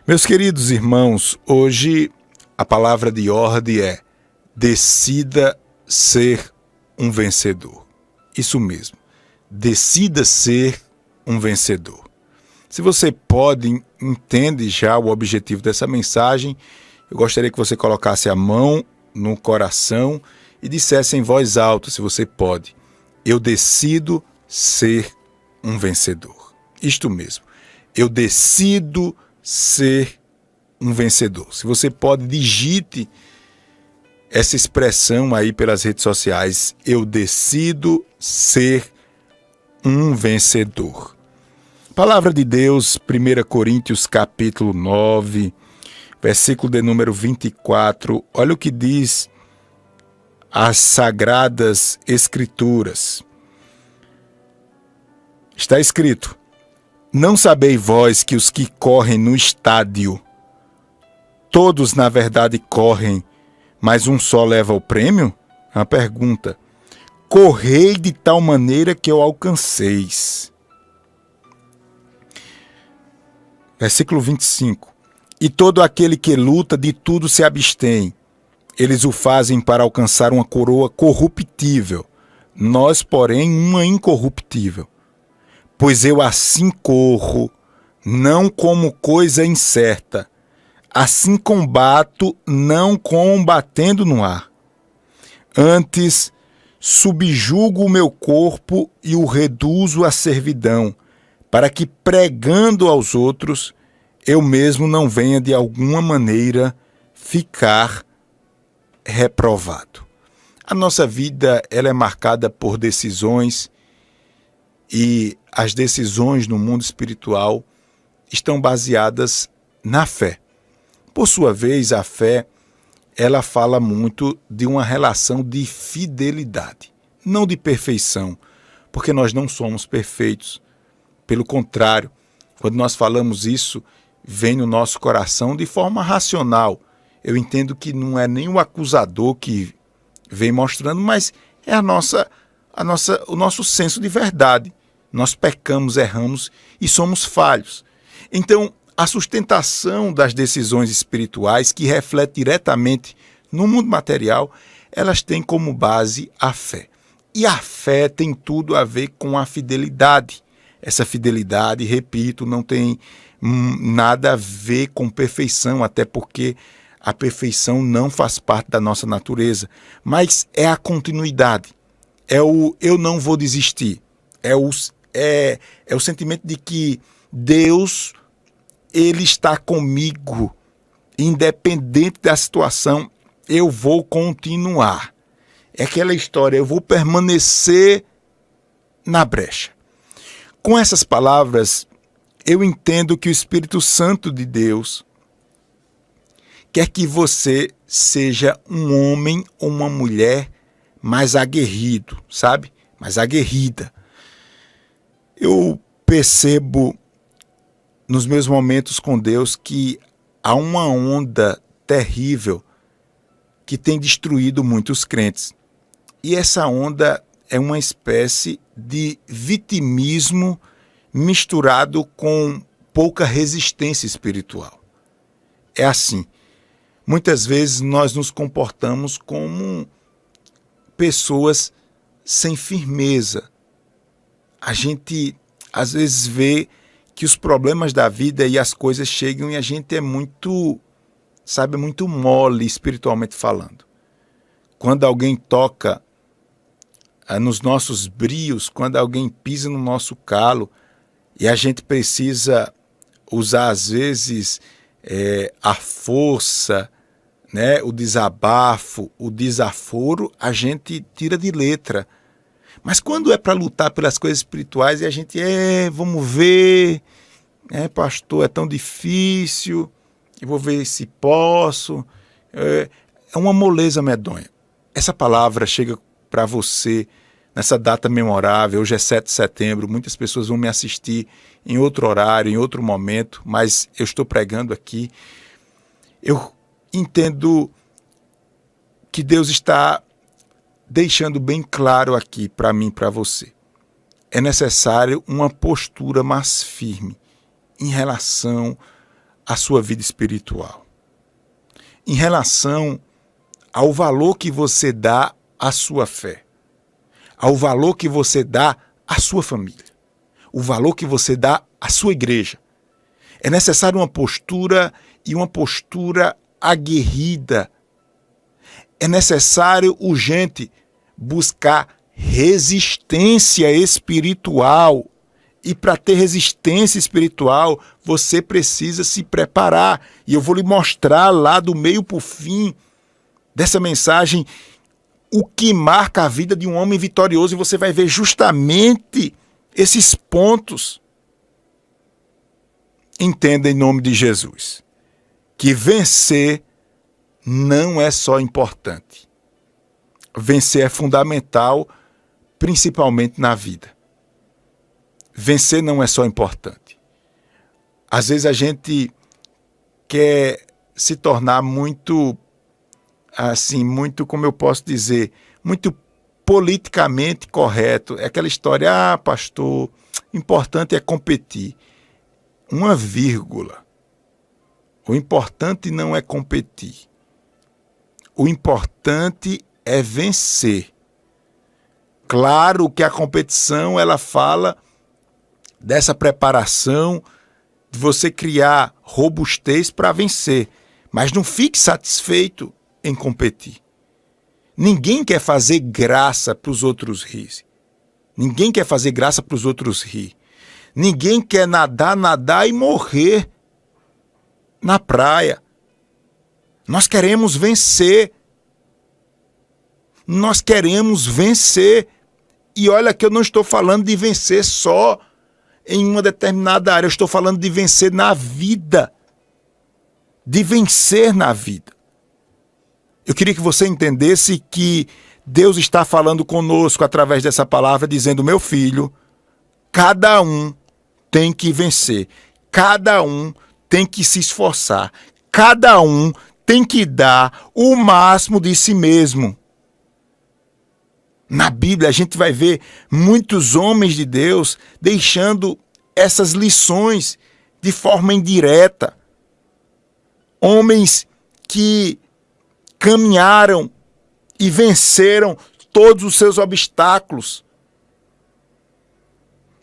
Meus queridos irmãos, hoje a palavra de ordem é: decida ser um vencedor. Isso mesmo, decida ser um vencedor. Se você pode, entende já o objetivo dessa mensagem, eu gostaria que você colocasse a mão no coração e dissesse em voz alta, se você pode: eu decido ser um vencedor. Isto mesmo, eu decido ser um vencedor. Se você pode, digite essa expressão aí pelas redes sociais: eu decido ser um vencedor. Palavra de Deus, 1 Coríntios capítulo 9, versículo de número 24. Olha o que diz as Sagradas Escrituras. Está escrito: não sabeis vós que os que correm no estádio, todos na verdade correm, mas um só leva o prêmio? A pergunta: correi de tal maneira que o alcanceis. Versículo 25. E todo aquele que luta de tudo se abstém. Eles o fazem para alcançar uma coroa corruptível, nós, porém, uma incorruptível. Pois eu assim corro, não como coisa incerta, assim combato, não combatendo no ar. Antes, subjugo o meu corpo e o reduzo à servidão, para que, pregando aos outros, eu mesmo não venha de alguma maneira ficar reprovado. A nossa vida ela é marcada por decisões, e as decisões no mundo espiritual estão baseadas na fé. Por sua vez, a fé ela fala muito de uma relação de fidelidade, não de perfeição, porque nós não somos perfeitos. Pelo contrário, quando nós falamos isso, vem no nosso coração de forma racional. Eu entendo que não é nem o acusador que vem mostrando, mas é o nosso senso de verdade. Nós pecamos, erramos e somos falhos. Então, a sustentação das decisões espirituais, que reflete diretamente no mundo material, elas têm como base a fé. E a fé tem tudo a ver com a fidelidade. Essa fidelidade, repito, não tem nada a ver com perfeição, até porque a perfeição não faz parte da nossa natureza, mas é a continuidade, é o eu não vou desistir, é o sentimento de que Deus, Ele está comigo, independente da situação, eu vou continuar. É aquela história, eu vou permanecer na brecha. Com essas palavras, eu entendo que o Espírito Santo de Deus quer que você seja um homem ou uma mulher mais aguerrido, sabe? Mais aguerrida. Eu percebo nos meus momentos com Deus que há uma onda terrível que tem destruído muitos crentes. E essa onda é uma espécie de vitimismo misturado com pouca resistência espiritual. É assim, muitas vezes nós nos comportamos como pessoas sem firmeza. A gente às vezes vê que os problemas da vida e as coisas chegam e a gente é muito mole espiritualmente falando. Quando alguém toca nos nossos brios, quando alguém pisa no nosso calo e a gente precisa usar às vezes a força, né, o desabafo, o desaforo, a gente tira de letra. Mas quando é para lutar pelas coisas espirituais e a gente vamos ver, pastor, é tão difícil, eu vou ver se posso, é uma moleza medonha. Essa palavra chega para você nessa data memorável. Hoje é 7 de setembro, muitas pessoas vão me assistir em outro horário, em outro momento, mas eu estou pregando aqui. Eu entendo que Deus está deixando bem claro aqui para mim e para você. É necessário uma postura mais firme em relação à sua vida espiritual, em relação ao valor que você dá à sua fé, ao valor que você dá à sua família, o valor que você dá à sua igreja. É necessário uma postura, e uma postura aguerrida. É necessário, urgente, buscar resistência espiritual. E para ter resistência espiritual, você precisa se preparar. E eu vou lhe mostrar lá do meio para o fim dessa mensagem o que marca a vida de um homem vitorioso. E você vai ver justamente esses pontos. Entenda em nome de Jesus que vencer não é só importante. Vencer é fundamental, principalmente na vida. Vencer não é só importante. Às vezes a gente quer se tornar muito, assim, muito, como eu posso dizer, muito politicamente correto. É aquela história, pastor, importante é competir. Uma vírgula. O importante não é competir. O importante é vencer. Claro que a competição, ela fala dessa preparação, de você criar robustez para vencer. Mas não fique satisfeito em competir. Ninguém quer fazer graça para os outros rir. Ninguém quer fazer graça para os outros rir. Ninguém quer nadar e morrer na praia. Nós queremos vencer. Nós queremos vencer. E olha que eu não estou falando de vencer só em uma determinada área. Eu estou falando de vencer na vida. De vencer na vida. Eu queria que você entendesse que Deus está falando conosco através dessa palavra, dizendo: meu filho, cada um tem que vencer. Cada um tem que se esforçar. Cada um tem que dar o máximo de si mesmo. Na Bíblia a gente vai ver muitos homens de Deus deixando essas lições de forma indireta. Homens que caminharam e venceram todos os seus obstáculos.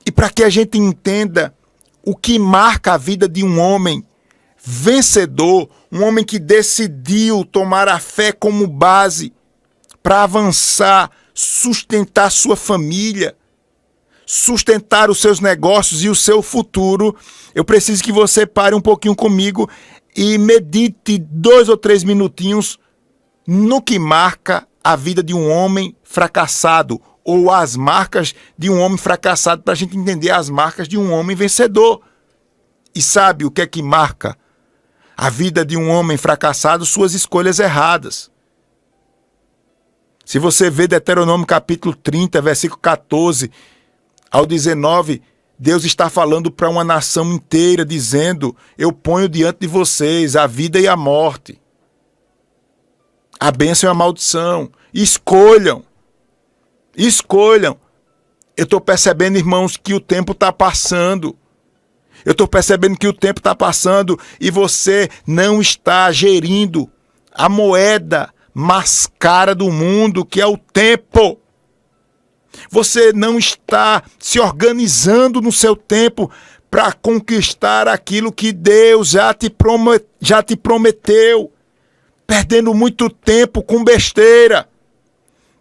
E para que a gente entenda o que marca a vida de um homem vencedor, um homem que decidiu tomar a fé como base para avançar, sustentar sua família, sustentar os seus negócios e o seu futuro, eu preciso que você pare um pouquinho comigo e medite 2 ou 3 minutinhos no que marca a vida de um homem fracassado, ou as marcas de um homem fracassado, para a gente entender as marcas de um homem vencedor. E sabe o que é que marca a vida de um homem fracassado? Suas escolhas erradas. Se você vê Deuteronômio capítulo 30, versículo 14 ao 19, Deus está falando para uma nação inteira, dizendo: eu ponho diante de vocês a vida e a morte, a bênção e a maldição. Escolham. Escolham. Eu estou percebendo, irmãos, que o tempo está passando. Eu estou percebendo que o tempo está passando e você não está gerindo a moeda mais cara do mundo, que é o tempo. Você não está se organizando no seu tempo para conquistar aquilo que Deus já te prometeu. Perdendo muito tempo com besteira.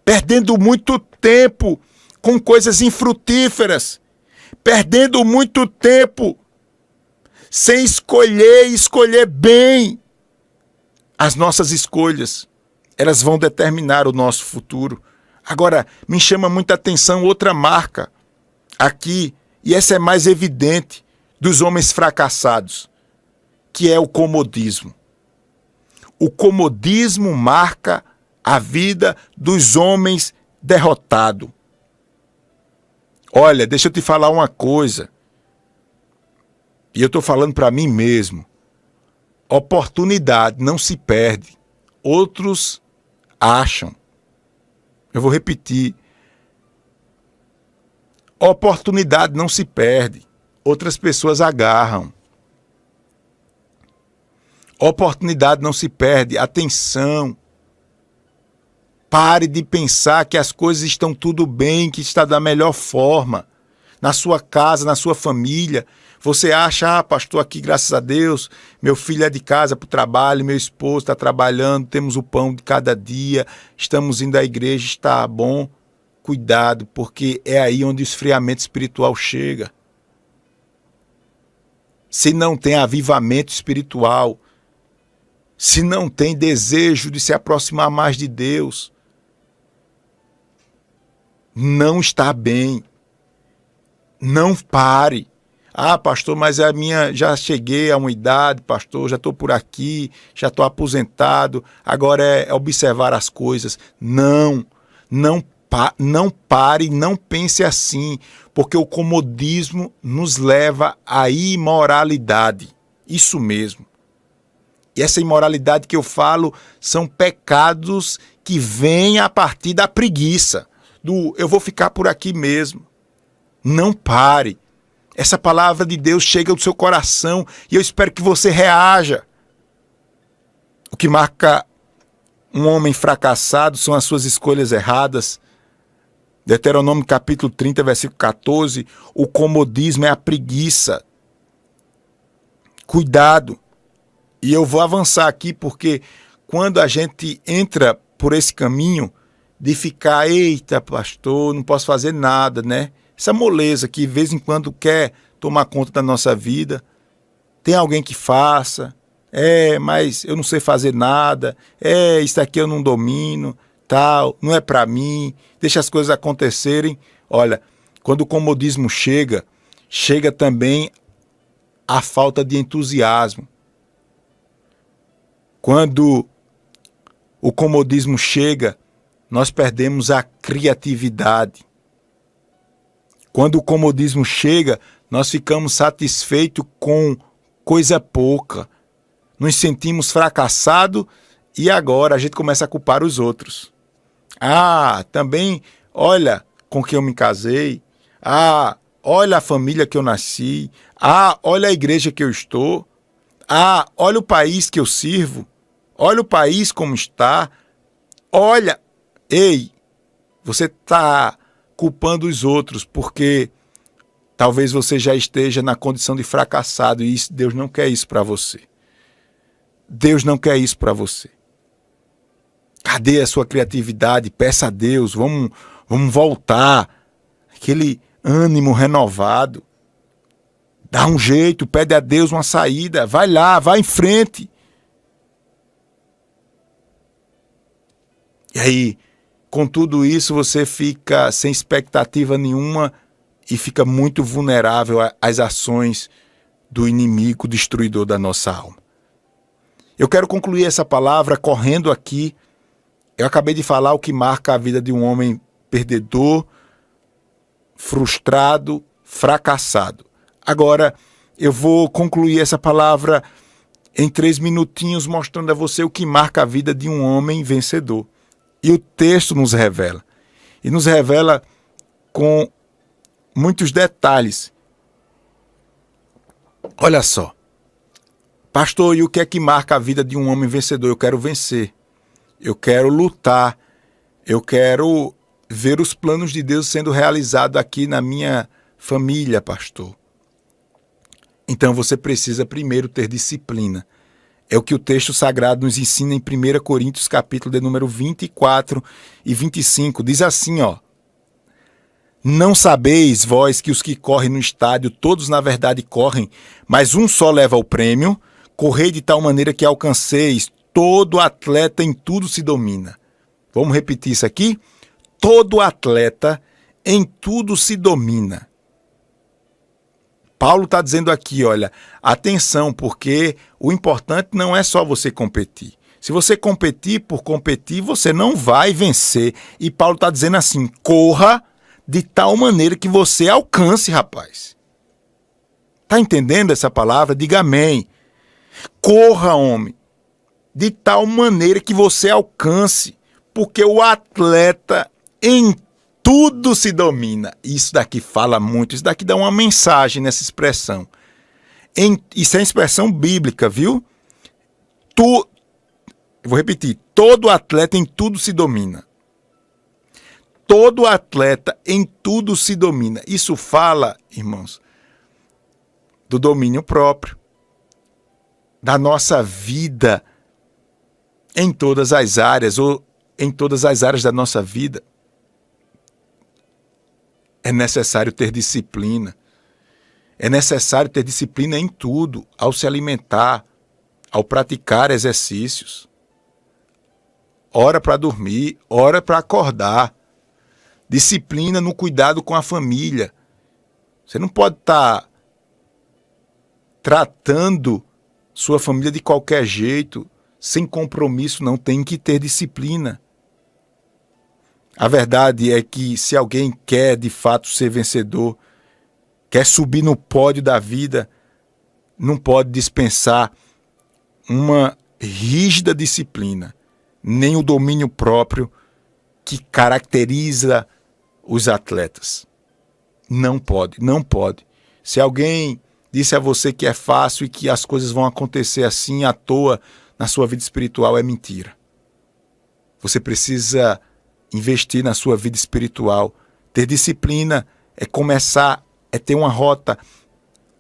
Perdendo muito tempo com coisas infrutíferas. Perdendo muito tempo sem escolher bem. As nossas escolhas, elas vão determinar o nosso futuro. Agora, me chama muita atenção outra marca aqui, e essa é mais evidente, dos homens fracassados, que é o comodismo. O comodismo marca a vida dos homens derrotados. Olha, deixa eu te falar uma coisa, e eu estou falando para mim mesmo. Oportunidade não se perde. Outros acham. Eu vou repetir. Oportunidade não se perde. Outras pessoas agarram. Oportunidade não se perde. Atenção. Pare de pensar que as coisas estão tudo bem, que está da melhor forma. Na sua casa, na sua família. Você acha, pastor, aqui, graças a Deus, meu filho é de casa para o trabalho, meu esposo está trabalhando, temos o pão de cada dia, estamos indo à igreja, está bom. Cuidado, porque é aí onde o esfriamento espiritual chega. Se não tem avivamento espiritual, se não tem desejo de se aproximar mais de Deus, não está bem. Não pare. Ah, pastor, mas já cheguei a uma idade, pastor, já estou por aqui, já estou aposentado, agora é observar as coisas. Não pare, não pense assim, porque o comodismo nos leva à imoralidade. Isso mesmo. E essa imoralidade que eu falo são pecados que vêm a partir da preguiça, do eu vou ficar por aqui mesmo. Não pare. Essa palavra de Deus chega ao seu coração e eu espero que você reaja. O que marca um homem fracassado são as suas escolhas erradas. Deuteronômio capítulo 30, versículo 14, o comodismo é a preguiça. Cuidado. E eu vou avançar aqui porque quando a gente entra por esse caminho de ficar, eita pastor, não posso fazer nada, né? Essa moleza que de vez em quando quer tomar conta da nossa vida. Tem alguém que faça. Mas eu não sei fazer nada. Isso aqui eu não domino. Tal, não é para mim. Deixa as coisas acontecerem. Olha, quando o comodismo chega também a falta de entusiasmo. Quando o comodismo chega, nós perdemos a criatividade. Quando o comodismo chega, nós ficamos satisfeitos com coisa pouca. Nos sentimos fracassados e agora a gente começa a culpar os outros. Também, olha com quem eu me casei. Olha a família que eu nasci. Olha a igreja que eu estou. Olha o país que eu sirvo. Olha o país como está. Olha, você está culpando os outros, porque talvez você já esteja na condição de fracassado e Deus não quer isso para você. Deus não quer isso para você. Cadê a sua criatividade? Peça a Deus, vamos voltar. Aquele ânimo renovado. Dá um jeito, pede a Deus uma saída. Vai lá, vai em frente. E aí, com tudo isso, você fica sem expectativa nenhuma e fica muito vulnerável às ações do inimigo destruidor da nossa alma. Eu quero concluir essa palavra correndo aqui. Eu acabei de falar o que marca a vida de um homem perdedor, frustrado, fracassado. Agora, eu vou concluir essa palavra em 3 minutinhos, mostrando a você o que marca a vida de um homem vencedor. E o texto nos revela. E nos revela com muitos detalhes. Olha só. Pastor, e o que é que marca a vida de um homem vencedor? Eu quero vencer. Eu quero lutar. Eu quero ver os planos de Deus sendo realizados aqui na minha família, pastor. Então você precisa primeiro ter disciplina. É o que o texto sagrado nos ensina em 1 Coríntios, capítulo de número 24 e 25. Diz assim, Não sabeis vós que os que correm no estádio, todos na verdade correm, mas um só leva o prêmio? Correi de tal maneira que alcanceis. Todo atleta em tudo se domina. Vamos repetir isso aqui? Todo atleta em tudo se domina. Paulo está dizendo aqui, olha, atenção, porque o importante não é só você competir. Se você competir por competir, você não vai vencer. E Paulo está dizendo assim, corra de tal maneira que você alcance, rapaz. Está entendendo essa palavra? Diga amém. Corra, homem, de tal maneira que você alcance, porque o atleta em tudo se domina. Isso daqui fala muito, isso daqui dá uma mensagem nessa expressão. Isso é expressão bíblica, viu? vou repetir, todo atleta em tudo se domina. Todo atleta em tudo se domina. Isso fala, irmãos, do domínio próprio, da nossa vida em todas as áreas, ou em todas as áreas da nossa vida. É necessário ter disciplina. É necessário ter disciplina em tudo, ao se alimentar, ao praticar exercícios. Hora para dormir, hora para acordar. Disciplina no cuidado com a família. Você não pode estar tratando sua família de qualquer jeito, sem compromisso, não. Tem que ter disciplina. A verdade é que se alguém quer de fato ser vencedor, quer subir no pódio da vida, não pode dispensar uma rígida disciplina, nem o domínio próprio que caracteriza os atletas. Não pode, não pode. Se alguém disse a você que é fácil e que as coisas vão acontecer assim à toa na sua vida espiritual, é mentira. Você precisa investir na sua vida espiritual. Ter disciplina é começar, é ter uma rota.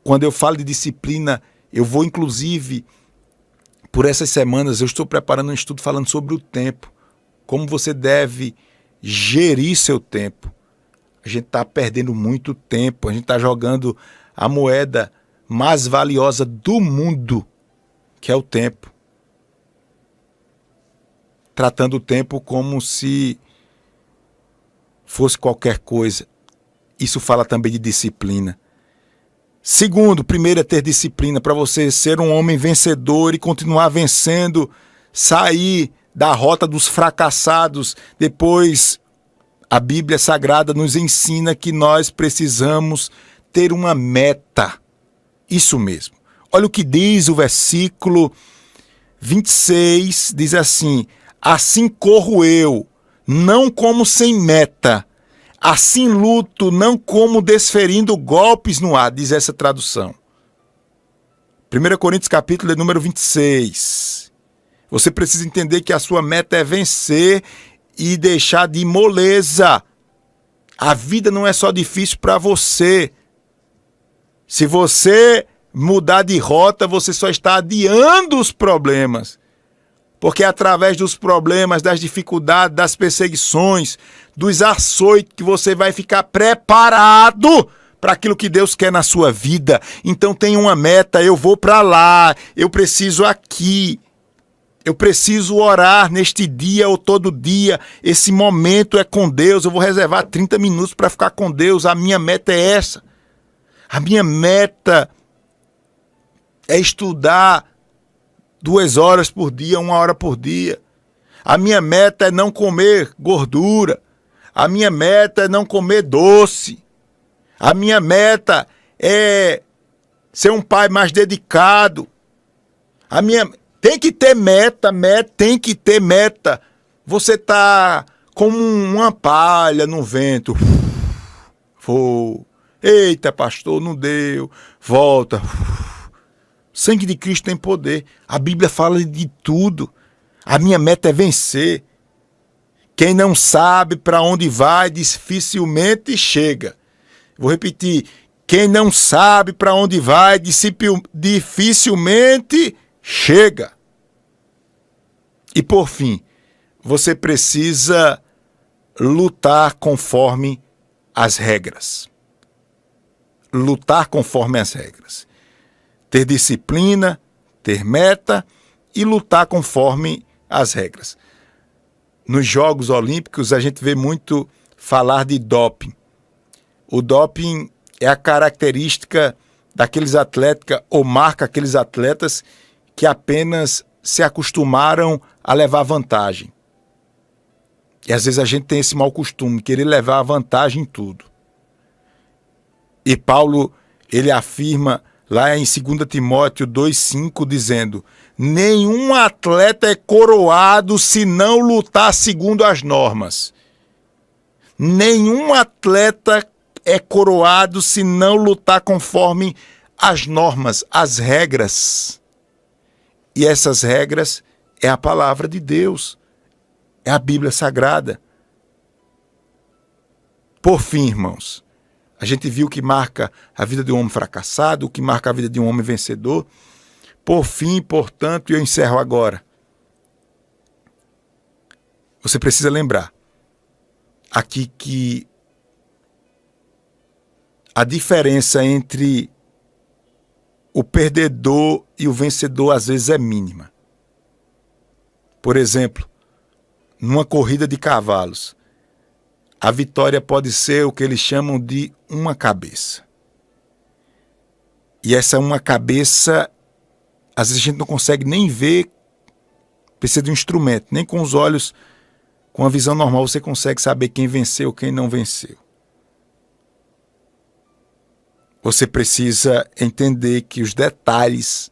Quando eu falo de disciplina, eu vou inclusive, por essas semanas, eu estou preparando um estudo falando sobre o tempo. Como você deve gerir seu tempo. A gente está perdendo muito tempo, a gente está jogando a moeda mais valiosa do mundo, que é o tempo. Tratando o tempo como se fosse qualquer coisa. Isso fala também de disciplina. Segundo, primeiro é ter disciplina para você ser um homem vencedor e continuar vencendo, sair da rota dos fracassados. Depois, a Bíblia Sagrada nos ensina que nós precisamos ter uma meta. Isso mesmo. Olha o que diz o versículo 26, diz assim: assim corro eu, não como sem meta, assim luto, não como desferindo golpes no ar, diz essa tradução. 1 Coríntios capítulo número 26. Você precisa entender que a sua meta é vencer e deixar de moleza. A vida não é só difícil para você. Se você mudar de rota, você só está adiando os problemas. Porque é através dos problemas, das dificuldades, das perseguições, dos açoites, que você vai ficar preparado para aquilo que Deus quer na sua vida. Então tem uma meta, eu vou para lá, eu preciso aqui. Eu preciso orar neste dia ou todo dia. Esse momento é com Deus. Eu vou reservar 30 minutos para ficar com Deus. A minha meta é essa. A minha meta é estudar 2 horas por dia, 1 hora por dia. A minha meta é não comer gordura. A minha meta é não comer doce. A minha meta é ser um pai mais dedicado. Tem que ter meta, tem que ter meta. Você tá como uma palha no vento. Vou. Eita, pastor, não deu. Volta. O sangue de Cristo tem poder. A Bíblia fala de tudo. A minha meta é vencer. Quem não sabe para onde vai, dificilmente chega. Vou repetir. Quem não sabe para onde vai, dificilmente chega. E por fim, você precisa lutar conforme as regras. Lutar conforme as regras. Ter disciplina, ter meta e lutar conforme as regras. Nos Jogos Olímpicos a gente vê muito falar de doping. O doping é a característica daqueles atletas, ou marca aqueles atletas que apenas se acostumaram a levar vantagem. E às vezes a gente tem esse mau costume, querer levar vantagem em tudo. E Paulo, ele afirma lá em 2 Timóteo 2,5, dizendo: nenhum atleta é coroado se não lutar segundo as normas. Nenhum atleta é coroado se não lutar conforme as normas, as regras. E essas regras é a palavra de Deus, é a Bíblia Sagrada. Por fim, irmãos, a gente viu o que marca a vida de um homem fracassado, o que marca a vida de um homem vencedor. Por fim, portanto, e eu encerro agora. Você precisa lembrar aqui que a diferença entre o perdedor e o vencedor às vezes é mínima. Por exemplo, numa corrida de cavalos, a vitória pode ser o que eles chamam de uma cabeça. E essa uma cabeça, às vezes a gente não consegue nem ver, precisa de um instrumento, nem com os olhos, com a visão normal você consegue saber quem venceu, quem não venceu. Você precisa entender que os detalhes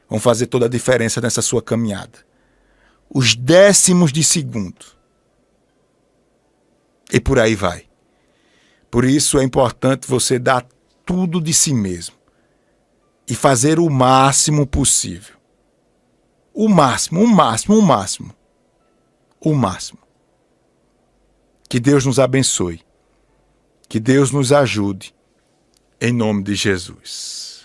vão fazer toda a diferença nessa sua caminhada. Os décimos de segundo. E por aí vai. Por isso é importante você dar tudo de si mesmo. E fazer o máximo possível. O máximo, o máximo, o máximo. O máximo. Que Deus nos abençoe. Que Deus nos ajude. Em nome de Jesus.